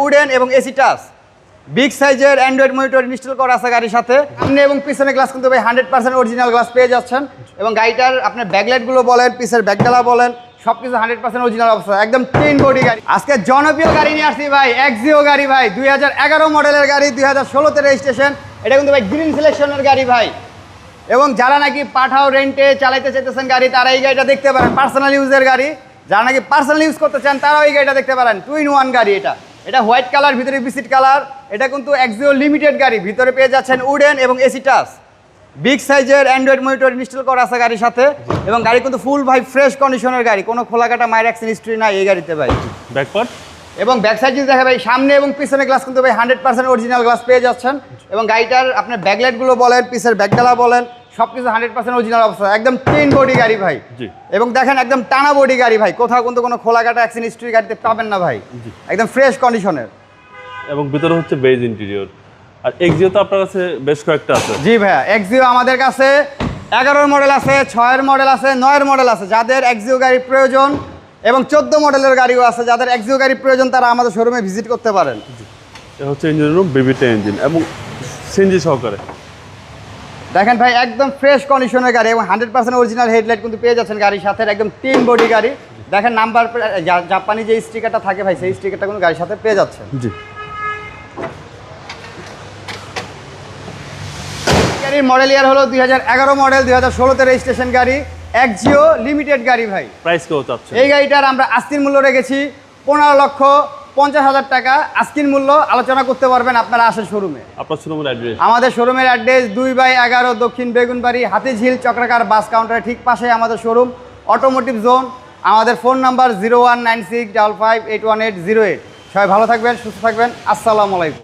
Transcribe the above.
Wooden এবং AC touch big সাইজের Android monitor install করা আছে গাড়ির সাথে। সামনে এবং পিছনে গ্লাস কিন্তু ভাই 100% অরিজিনাল গ্লাস পেয়ে যাচ্ছেন এবং গাড়িটার আপনার ব্যাকলাইটগুলো বলেন, পিছের ব্যাকডালা বলেন, সবকিছু 100% অরিজিনাল অবস্থা, একদম ক্লিন বডি গাড়ি। আজকে জনপ্রিয় গাড়ি নিয়ে আসছি ভাই, এক্সিও গাড়ি ভাই, 2011 মডেলের গাড়ি, 2016তে রেজিস্ট্রেশন। এটা কিন্তু ভাই গ্রিন সিলেকশনের গাড়ি ভাই। এবং যারা নাকি পাঠাও রেন্টে চালাইতে চাইতেছেন গাড়ি, তারা এই গাড়িটা দেখতে পারেন। পার্সোনাল ইউজের গাড়ি, যারা নাকি পার্সোনাল ইউজ করতে চান তারাও এই গাড়িটা দেখতে পারেন। 2-in-1 গাড়ি এটা হোয়াইট কালার, ভিতরে বিস্কিট কালার। এটা কিন্তু এক্সিও লিমিটেড গাড়ি, ভিতরে পেয়ে যাচ্ছেন উডেন এবং এসি টাচ বিগ সাইজের অ্যান্ড্রয়েড মনিটর ইনস্টল করা আছে গাড়ির সাথে এবং গাড়ি কিন্তু ফুল ভাই ফ্রেশ কন্ডিশনের গাড়ি, কোনো খোলাকাটা মায়ের অ্যাক্সিডেন্ট হিস্ট্রি নাই এই গাড়িতে ভাই। ব্যাকপার্ট এবং ব্যাক সাইড যদি দেখা ভাই, সামনে এবং পিছনে গ্লাস কিন্তু ভাই 100% অরিজিনাল গ্লাস পেয়ে যাচ্ছেন এবং গাড়িটার আপনার ব্যাকলাইটগুলো বলেন, পিছের ব্যাকডালা বলেন, সবকিছু 100% অরিজিনাল অবস্থা, একদম ক্লিন বডি গাড়ি ভাই। এবং দেখেন একদম টানা বডি গাড়ি ভাই, কোথাও কিন্তু কোনো খোলাকাটা অ্যাক্সিডেন্ট হিস্ট্রি গাড়িতে পাবেন না ভাই, একদম ফ্রেশ কন্ডিশনের। এবং ভিতরে হচ্ছে বেজ ইন্টেরিয়র। আর এক্সিও তো আপনার কাছে বেশ কয়েকটা আছে। জি ভাইয়া, এক্সিও আমাদের কাছে 11 মডেল আছে, 6 মডেল আছে, 9 মডেল আছে। যাদের এক্সিও গাড়ির প্রয়োজন এবং 14 মডেলের গাড়িও আছে, যাদের এক্সিও গাড়ির প্রয়োজন তারা আমাদের শোরুমে ভিজিট করতে পারেন। এটা হচ্ছে ইঞ্জিন রুম, বিবিটা ইঞ্জিন এবং সিএনজি সহকারে। দেখেন ভাই একদম ফ্রেশ কন্ডিশনের গাড়ি এবং 100% অরিজিনাল হেডলাইট কিন্তু পেয়ে যাচ্ছেন গাড়ির সাথে, একদম ক্লিন বডি গাড়ি। দেখেন নাম্বার জাপানি যে স্টিকারটা থাকে ভাই, সেই স্টিকারটা কিন্তু গাড়ির সাথে পেয়ে যাচ্ছেন। জি, গাড়ির মডেল ইয়ার হলো 2011 মডেল, 2016তে রেজিস্ট্রেশন গাড়ি, এক্সিও লিমিটেড গাড়ি ভাই। প্রাইস কেউ চাচ্ছে? এই গাড়িটার আমরা আস্কিন মূল্য রেখেছি 15,50,000 টাকা। আস্কিন মূল্য আলোচনা করতে পারবেন আপনারা আসেন শোরুমে। আপনার শোরুমের অ্যাড্রেস? আমাদের শোরুমের অ্যাড্রেস 2/11 দক্ষিণ বেগুনবাড়ি, হাতিঝিল চক্রাকার বাস কাউন্টারের ঠিক পাশে আমাদের শোরুম, অটোমোটিভ জোন। আমাদের ফোন নাম্বার 019655818008। সবাই ভালো থাকবেন, সুস্থ থাকবেন। আসসালামু আলাইকুম।